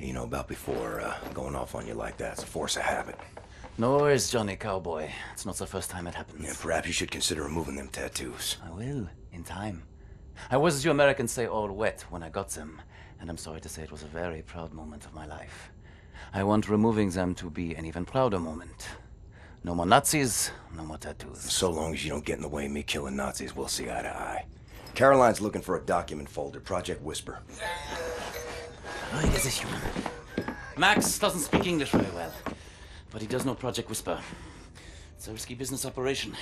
You know about before, going off on you like that. It's a force of habit. No worries, Johnny Cowboy. It's not the first time it happens. Yeah, perhaps you should consider removing them tattoos. I will, in time. I was, as you Americans say, all wet when I got them, and I'm sorry to say it was a very proud moment of my life. I want removing them to be an even prouder moment. No more Nazis, no more tattoos. So long as you don't get in the way of me killing Nazis, we'll see eye to eye. Caroline's looking for a document folder, Project Whisper. Is human. Max doesn't speak English very well, but he does know Project Whisper. It's a risky business operation.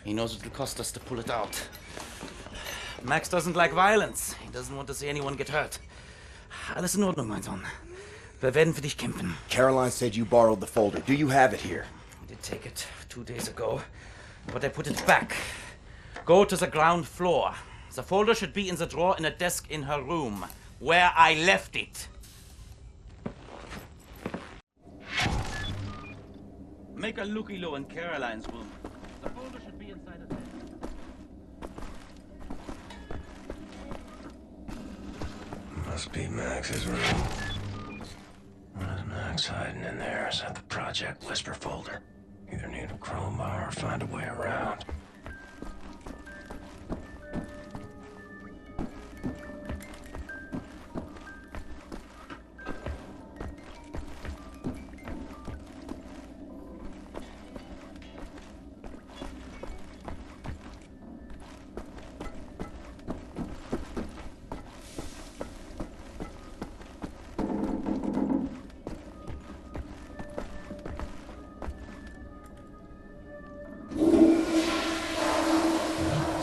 He knows it will cost us to pull it out. Max doesn't like violence. He doesn't want to see anyone get hurt. Alles in Ordnung, mein Sohn. Wir werden für dich kämpfen. Caroline said you borrowed the folder. Do you have it here? I did take it 2 days ago, but I put it back. Go to the ground floor. The folder should be in the drawer in a desk in her room, where I left it. Make a looky-loo in Caroline's room. The folder should be inside a desk. Must be Max's room. What is Max hiding in there? Is that the Project Whisper folder? Either need a crowbar or find a way around.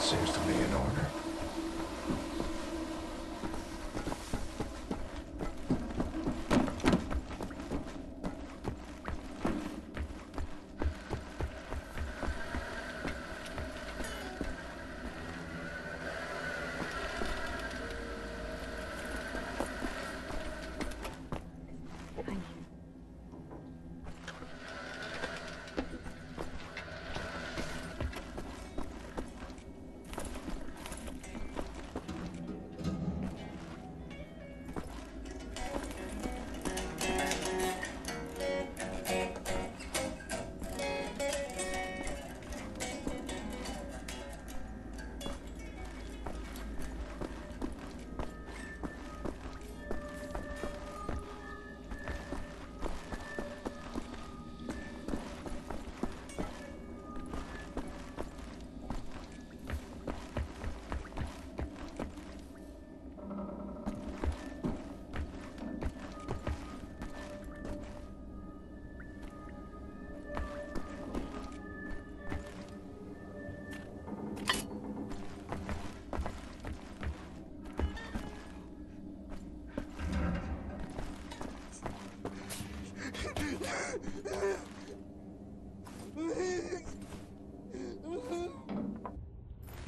Seems to be in order.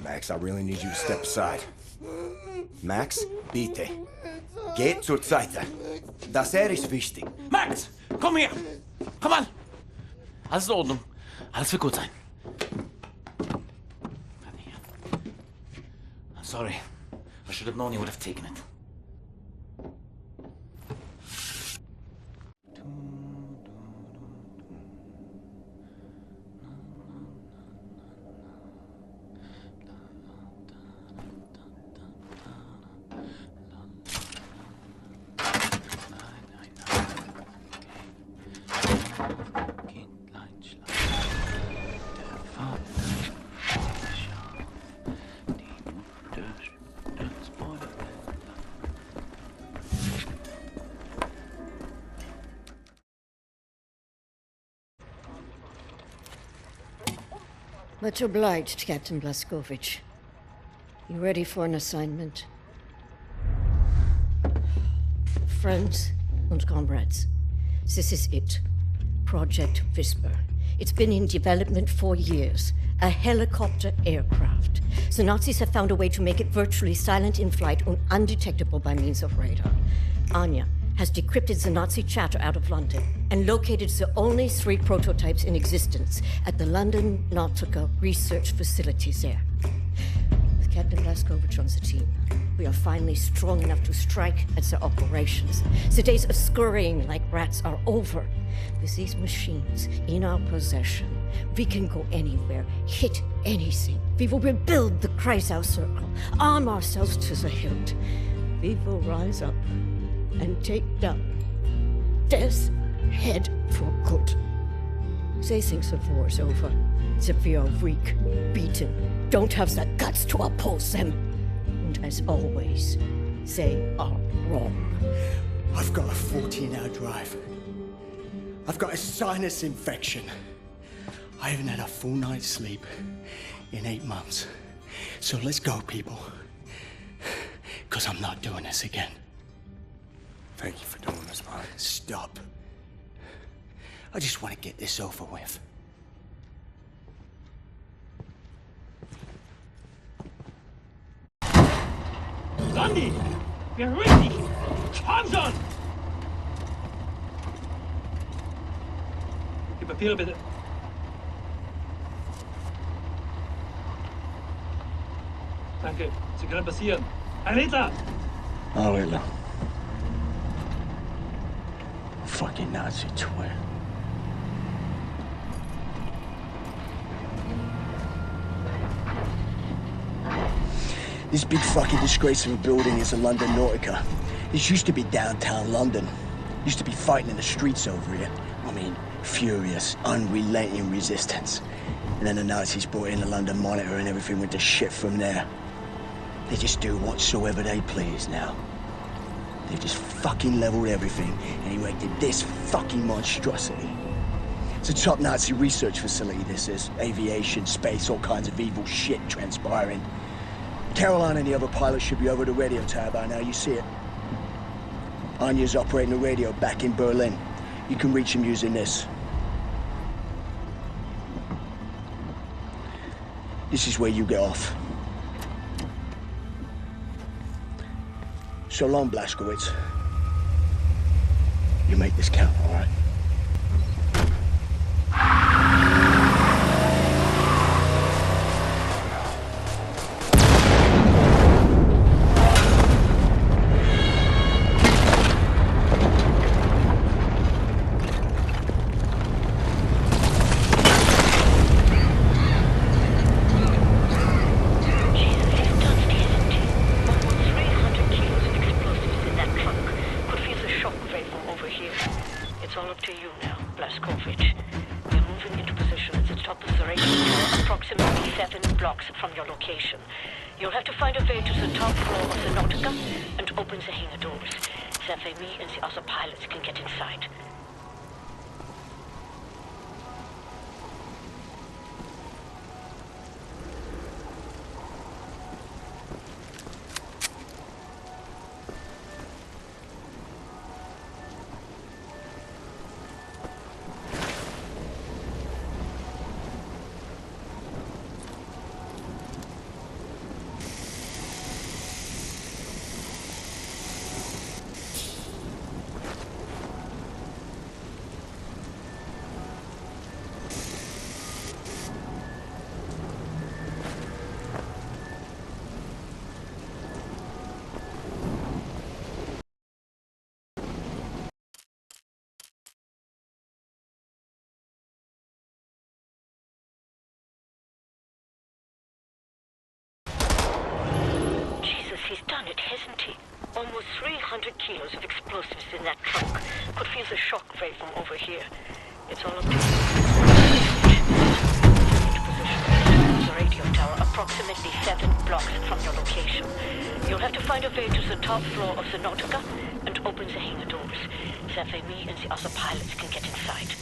Max, I really need you to step aside. Max, bitte. Geht zur Seite. Das ist wichtig. Max, komm her! Komm an! Alles in Ordnung. Alles wird gut sein. I'm sorry. I should have known you would have taken it. Much obliged, Captain Blazkowicz. You ready for an assignment? Friends and comrades, this is it. Project Whisper. It's been in development for years. A helicopter aircraft. The Nazis have found a way to make it virtually silent in flight and undetectable by means of radar. Anya has decrypted the Nazi chatter out of London and located the only 3 prototypes in existence at the London Nautica research facilities there. With Captain Blazkowicz on the team, we are finally strong enough to strike at their operations. The days of scurrying like rats are over. With these machines in our possession, we can go anywhere, hit anything. We will rebuild the Kreisau Circle, arm ourselves to the hilt. We will rise up and take down Death's Head for good. They think the war's over, that we are weak, beaten, don't have the guts to oppose them. And as always, they are wrong. I've got a 14-hour drive. I've got a sinus infection. I haven't had a full night's sleep in 8 months. So let's go, people. Because I'm not doing this again. Thank you for doing this, man. Stop. I just want to get this over with. Gandhi! Wir ruhig dich! Komm schon! Die Papiere bitte. Danke. Sie können passieren. Herr Hitler! Oh, Hitler. Fucking Nazi twit. This big fucking disgrace of a building is the London Nautica. This used to be downtown London. Used to be fighting in the streets over here. I mean, furious, unrelenting resistance. And then the Nazis brought in the London Monitor and everything went to shit from there. They just do whatsoever they please now. They've just fucking leveled everything and erected this fucking monstrosity. It's a top Nazi research facility, this is. Aviation, space, all kinds of evil shit transpiring. Caroline and the other pilots should be over the radio tower by now, you see it. Anya's operating the radio back in Berlin. You can reach him using this. This is where you get off. So long, Blazkowicz. You make this count, all right? He's done it, hasn't he? Almost 300 kilos of explosives in that trunk. Could feel the shock wave from over here. It's all up to you. Into position. The radio tower, approximately 7 blocks from your location. You'll have to find a way to the top floor of the Nautica and open the hangar doors. That way me and the other pilots can get inside.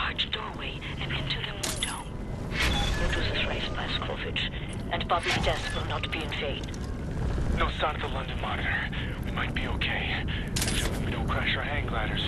large doorway and into the window. Brutus is raised by Scrovage, and Bobby's death will not be in vain. No sign of the London monitor. We might be okay. Assuming we don't crash our hang gliders.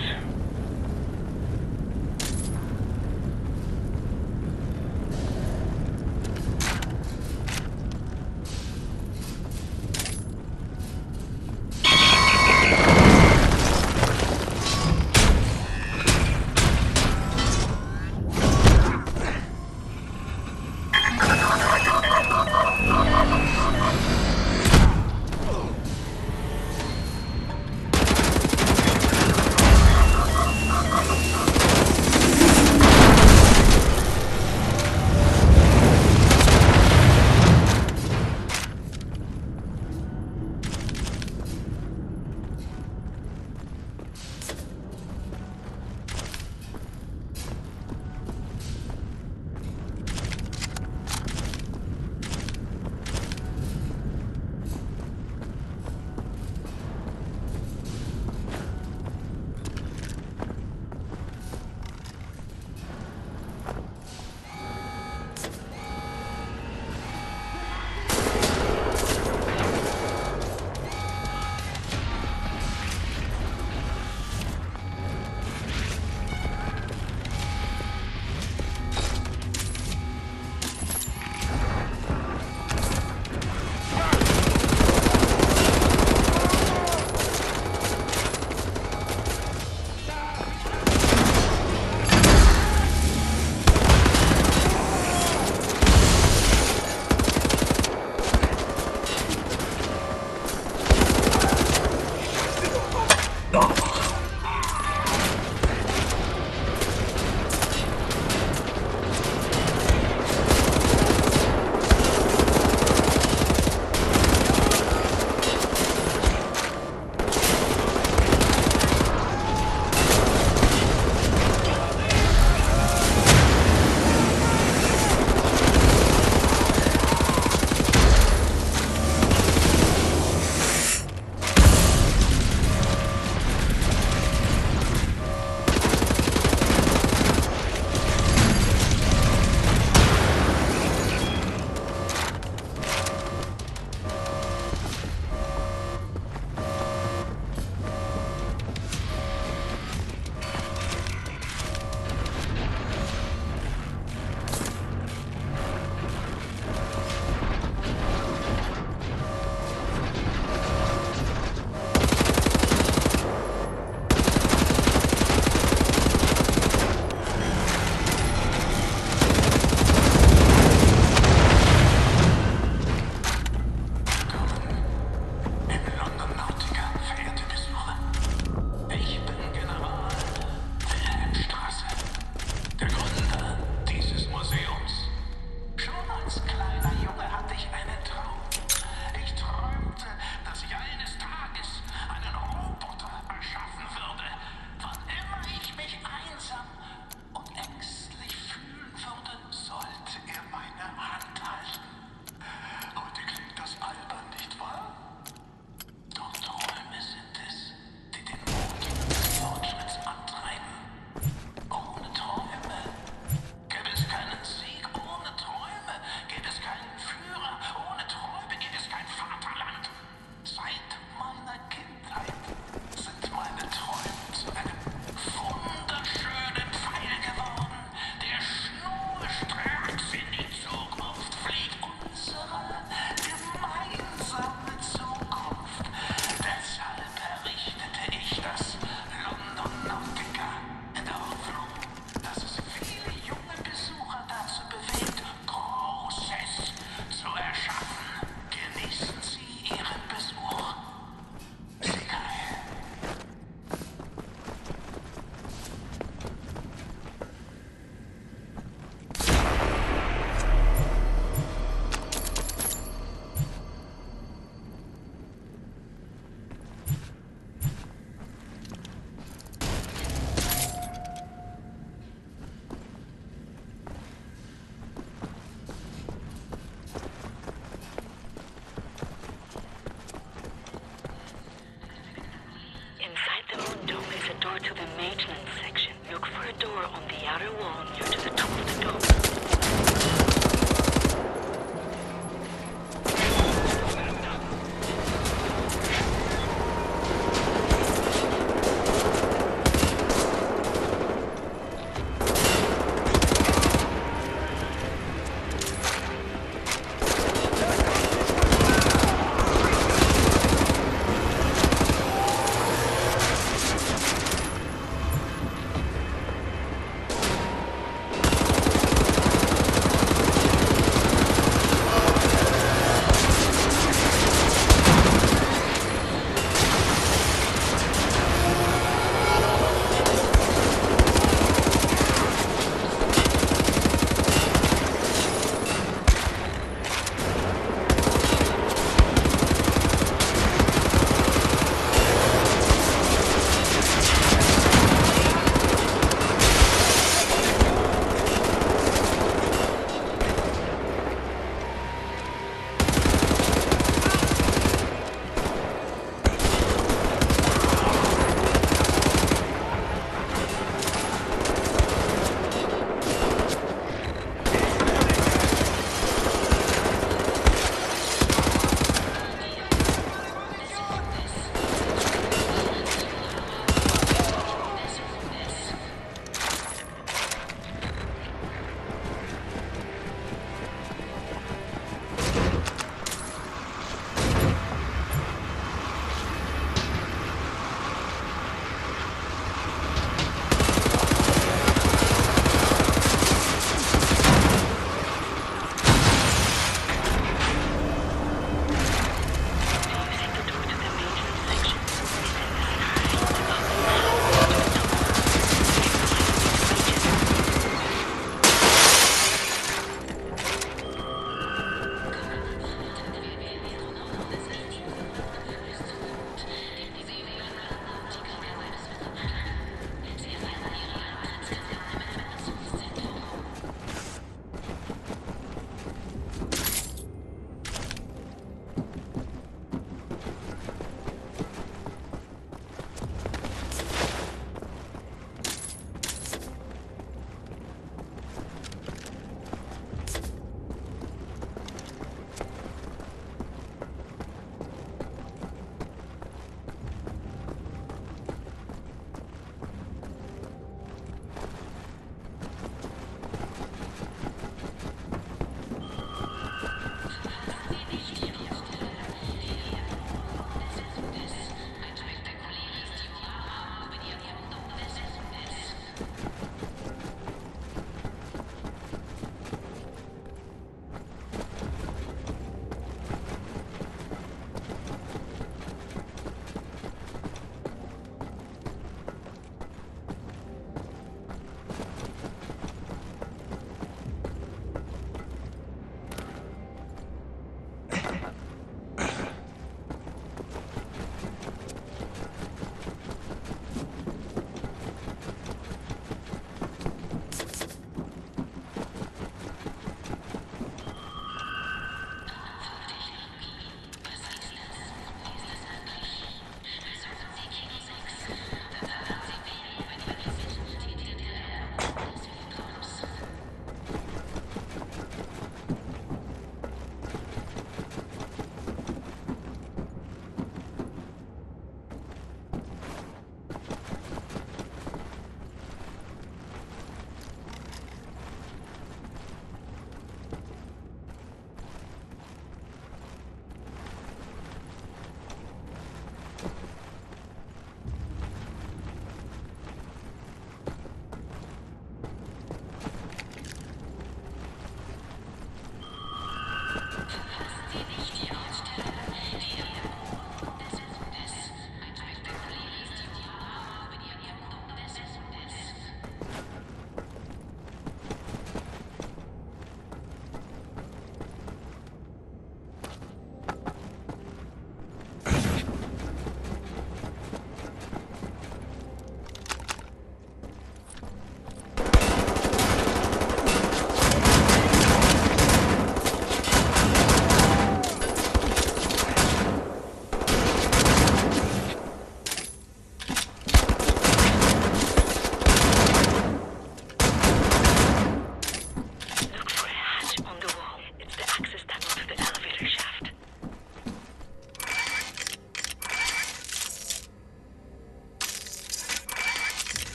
door on the outer wall near to the top of the dome.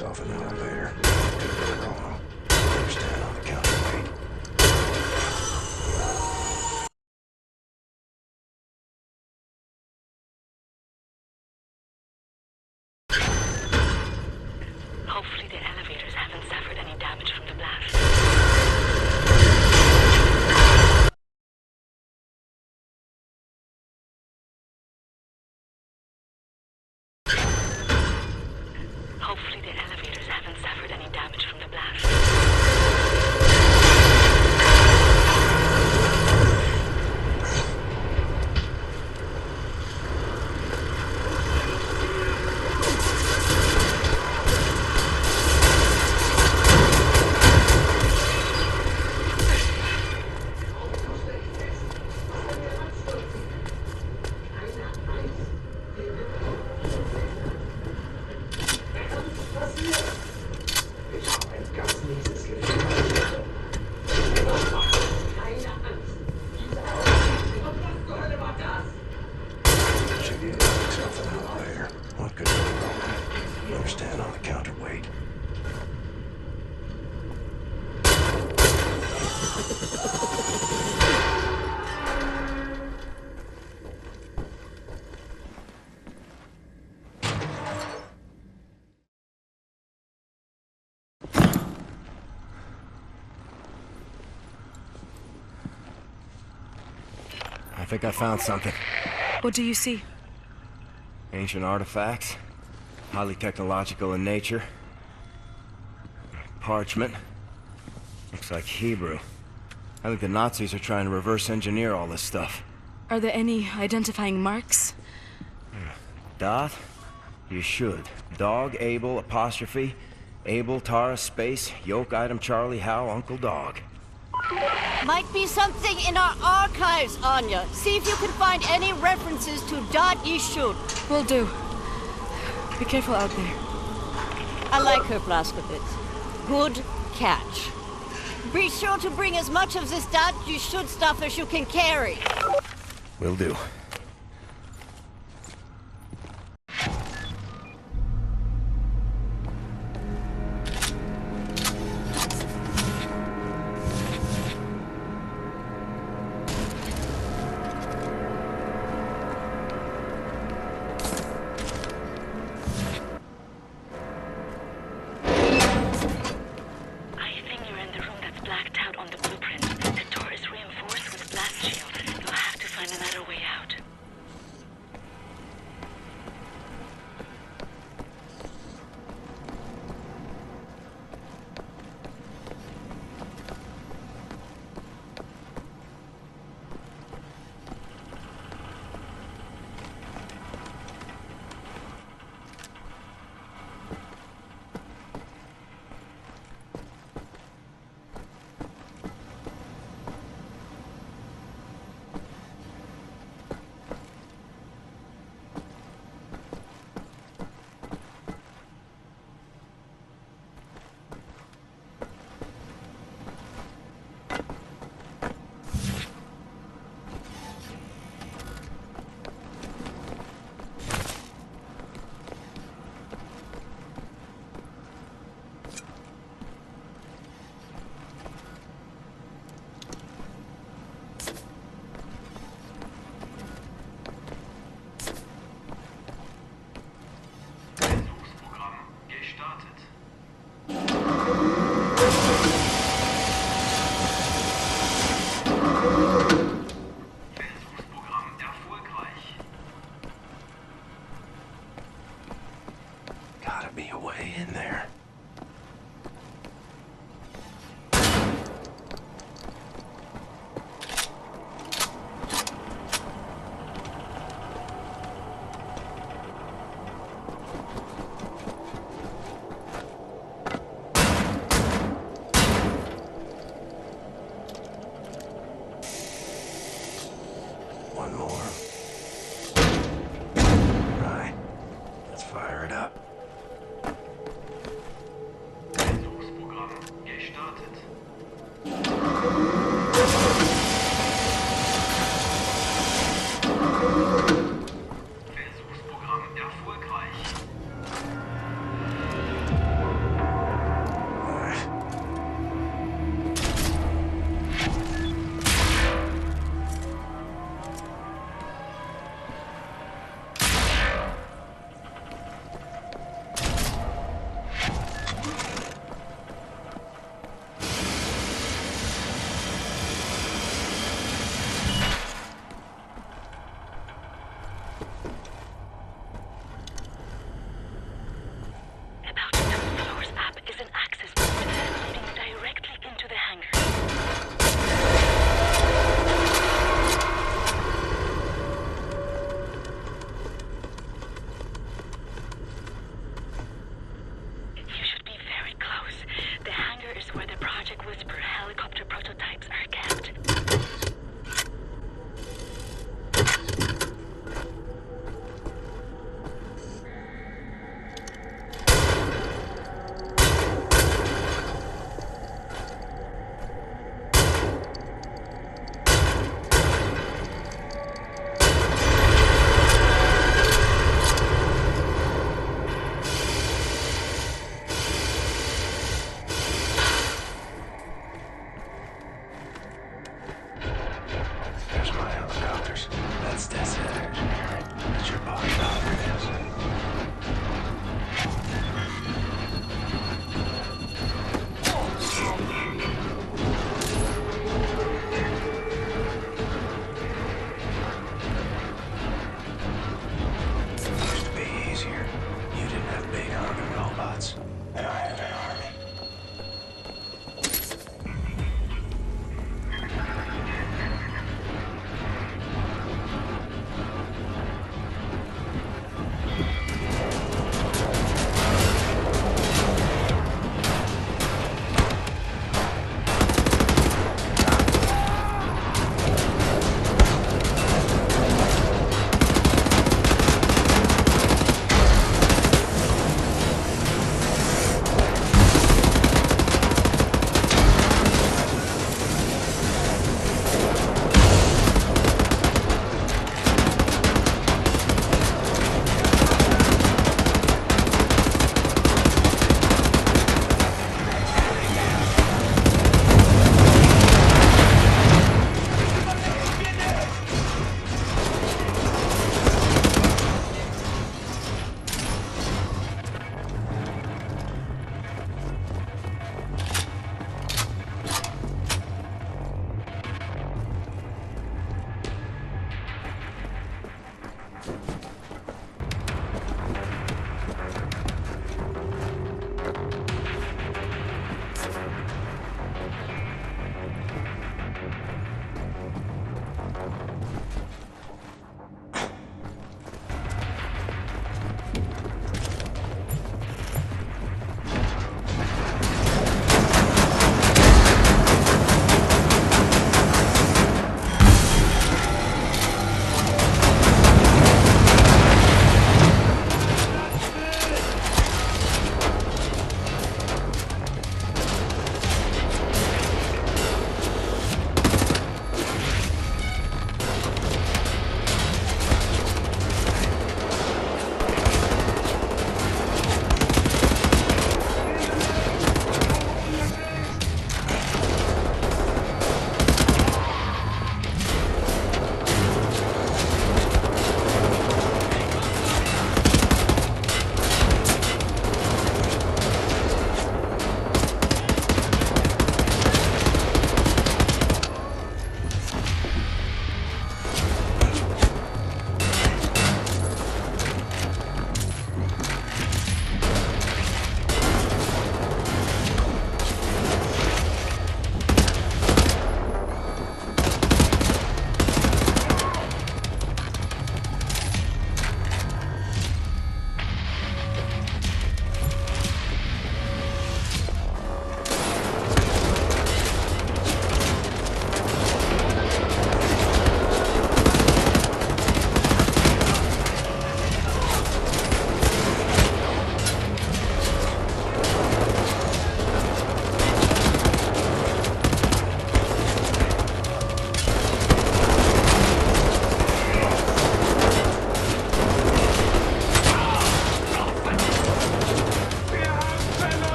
Max off an elevator. Understand on the counterweight. Hopefully the elevators haven't suffered any damage from the blast. Hopefully the elevators haven't suffered any damage from the blast. Understand on the counterweight. I think I found something. What do you see? Ancient artifacts. Highly technological in nature. Parchment. Looks like Hebrew. I think the Nazis are trying to reverse engineer all this stuff. Are there any identifying marks? Dot? You should. Dog, Abel, apostrophe. Abel, Tara, space, yoke, item, Charlie, Hal, Uncle Dog. Might be something in our archives, Anya. See if you can find any references to Dot Yishud. Will do. Be careful out there. I like her, Blazkowicz. Good catch. Be sure to bring as much of this Dot Yishud stuff as you can carry. Will do.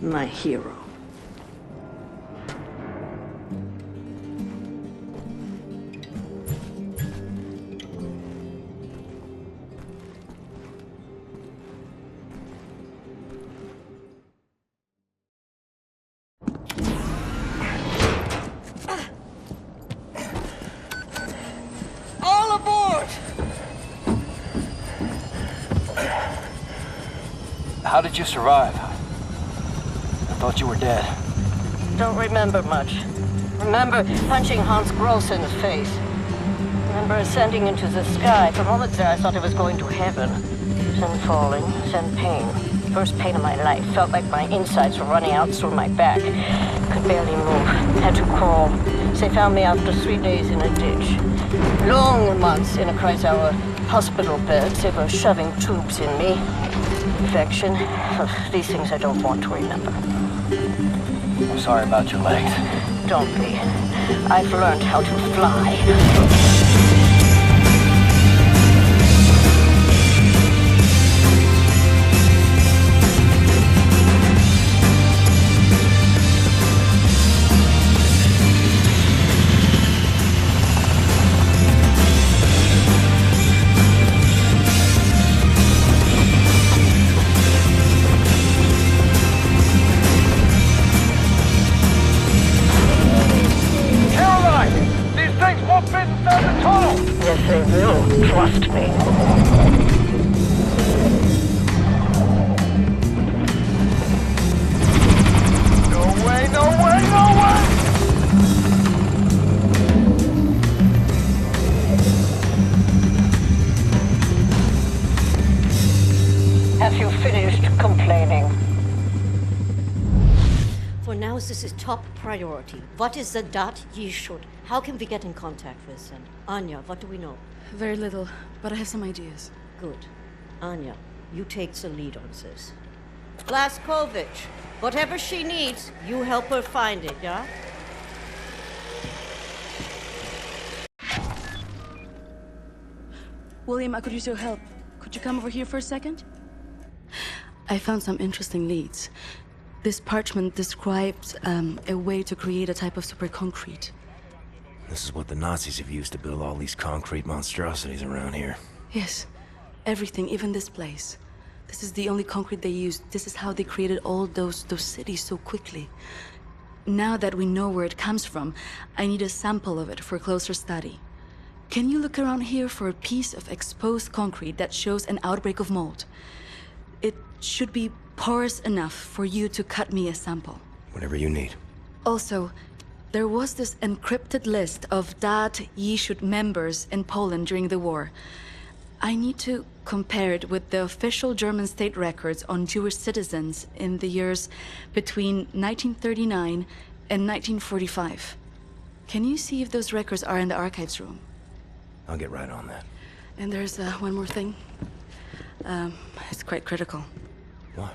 My hero. All aboard! How did you survive? I thought you were dead. Don't remember much. Remember punching Hans Gross in the face. Remember ascending into the sky. For moments there I thought I was going to heaven. Then falling, then pain. First pain of my life. Felt like my insides were running out through my back. Could barely move. Had to crawl. They found me after 3 days in a ditch. Long months in a Kreisauer hospital bed. They were shoving tubes in me. Infection. These things I don't want to remember. I'm sorry about your legs. Don't be. I've learned how to fly. Yes, they will. Trust me. No way, no way, no way! Have you finished complaining? For now, this is top priority. What is the dot ye should? How can we get in contact with them? Anya, what do we know? Very little, but I have some ideas. Good. Anya, you take the lead on this. Blaskovich, whatever she needs, you help her find it, yeah? William, I could use your help. Could you come over here for a second? I found some interesting leads. This parchment describes a way to create a type of super concrete. This is what the Nazis have used to build all these concrete monstrosities around here. Yes, everything, even this place. This is the only concrete they used. This is how they created all those cities so quickly. Now that we know where it comes from, I need a sample of it for closer study. Can you look around here for a piece of exposed concrete that shows an outbreak of mold? It should be porous enough for you to cut me a sample. Whatever you need. Also, there was this encrypted list of Dat Yeshut members in Poland during the war. I need to compare it with the official German state records on Jewish citizens in the years between 1939 and 1945. Can you see if those records are in the archives room? I'll get right on that. And there's one more thing. It's quite critical. What?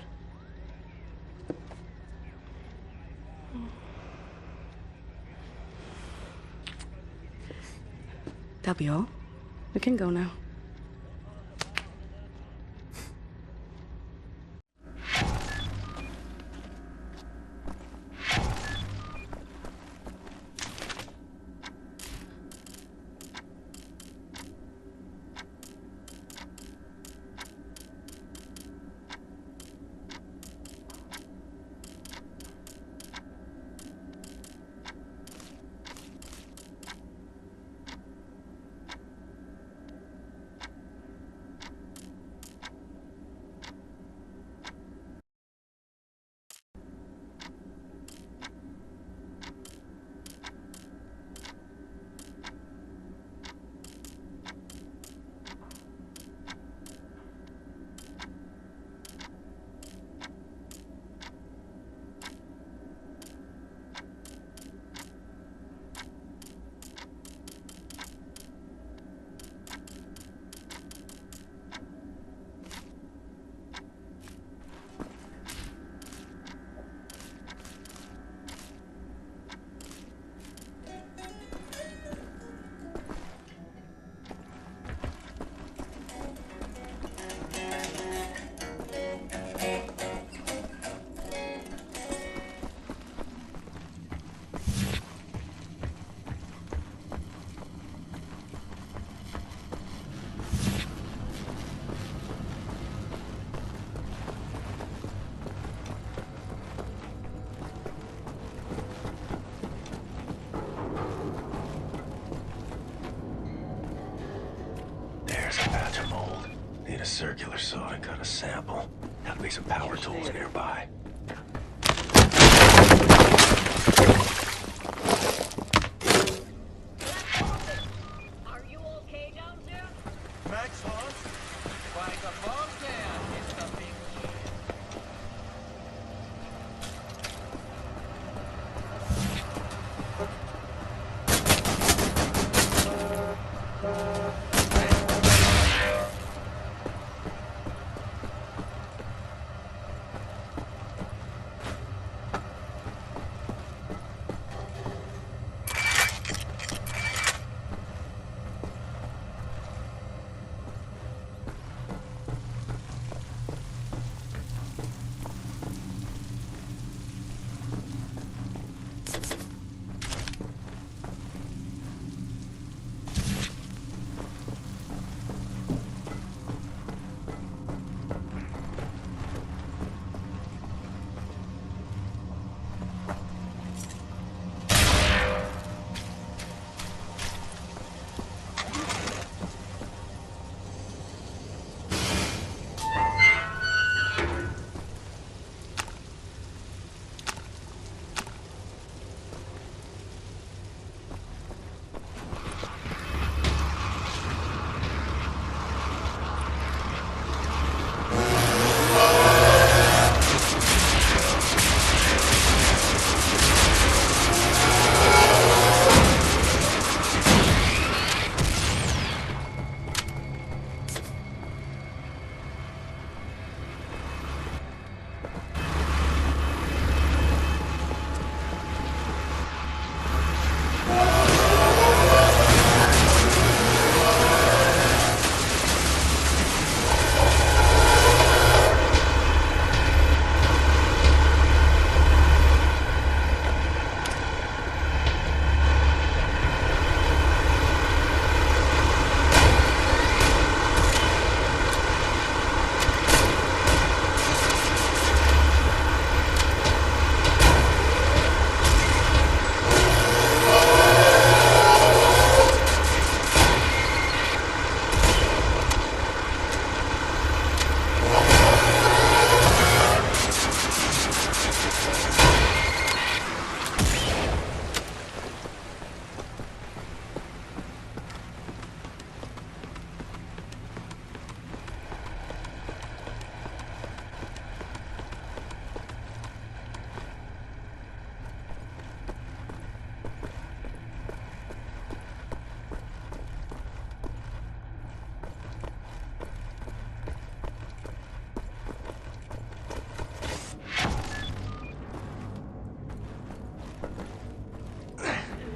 That'll be all. We can go now. circular saw to cut a sample. Gotta be some power tools nearby. Are you okay down there? Max Hoss? Quite a bomb there, Mr. Big.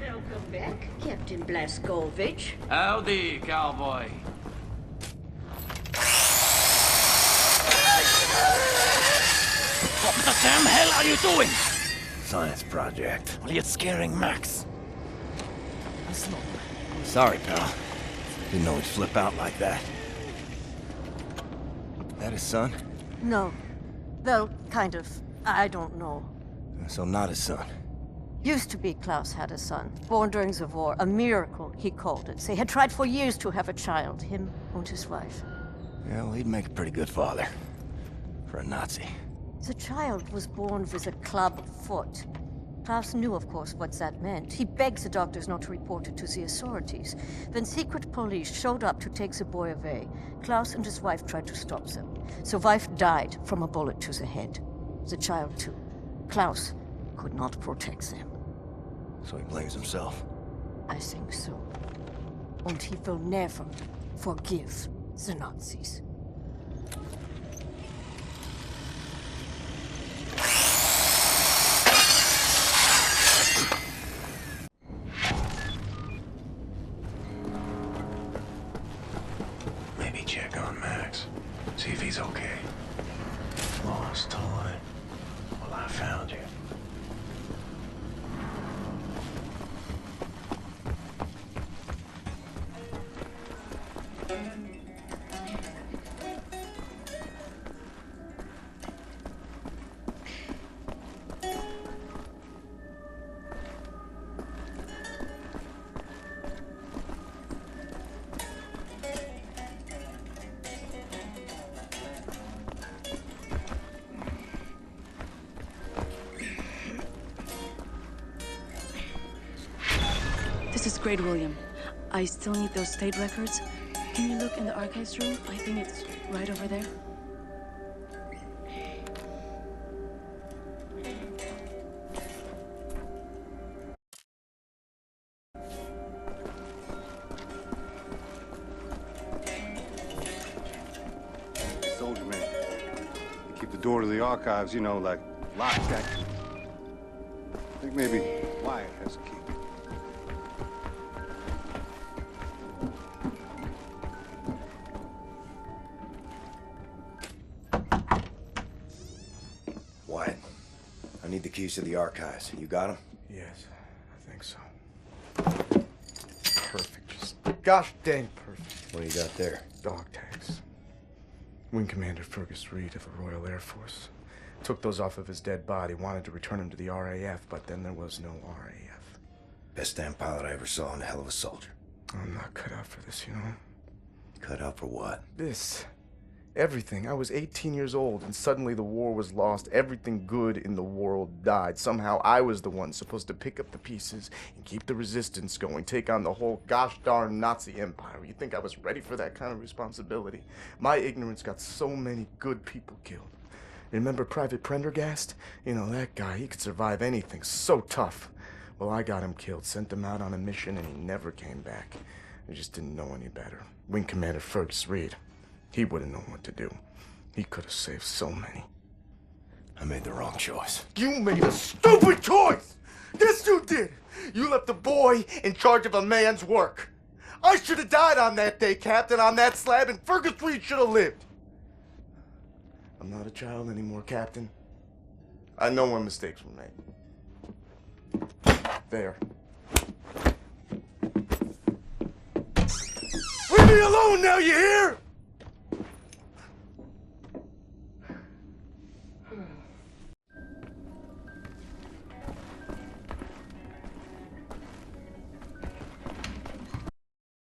Welcome back, Captain Blazkowicz. Howdy, cowboy. What the damn hell are you doing? Science project. Well, you're scaring Max. Sorry, pal. Didn't know he'd flip out like that. That his son? No. Well, kind of. I don't know. So not his son. Used to be Klaus had a son, born during the war. A miracle, he called it. They had tried for years to have a child, him and his wife. Yeah, well, he'd make a pretty good father. For a Nazi. The child was born with a club foot. Klaus knew, of course, what that meant. He begged the doctors not to report it to the authorities. When secret police showed up to take the boy away, Klaus and his wife tried to stop them. The wife died from a bullet to the head. The child, too. Klaus could not protect them. So he blames himself. I think so. And he will never forgive the Nazis. Maybe check on Max. See if he's okay. Lost toy. Well, I found you. That's great, William. I still need those state records. Can you look in the archives room? I think it's right over there. Soldier man. They keep the door to the archives, you know, like locked actually. I think maybe Wyatt has a key. Wyatt, I need the keys to the archives. You got them? Yes, I think so. Perfect. Just gosh dang perfect. What do you got there? Dog tags. Wing Commander Fergus Reed of the Royal Air Force. Took those off of his dead body, wanted to return him to the RAF, but then there was no RAF. Best damn pilot I ever saw and a hell of a soldier. I'm not cut out for this, you know? Cut out for what? This. Everything. I was 18 years old, and suddenly the war was lost. Everything good in the world died. Somehow I was the one supposed to pick up the pieces and keep the resistance going, take on the whole gosh darn Nazi empire. You think I was ready for that kind of responsibility? My ignorance got so many good people killed. Remember Private Prendergast? You know, that guy, he could survive anything. So tough. Well, I got him killed, sent him out on a mission, and he never came back. I just didn't know any better. Wing Commander Fergus Reed. He would have known what to do. He could have saved so many. I made the wrong choice. You made a stupid choice! Yes, you did! You left a boy in charge of a man's work. I should have died on that day, Captain, on that slab, and Fergus Reed should have lived. I'm not a child anymore, Captain. I know when mistakes were made. There. Leave me alone now, you hear?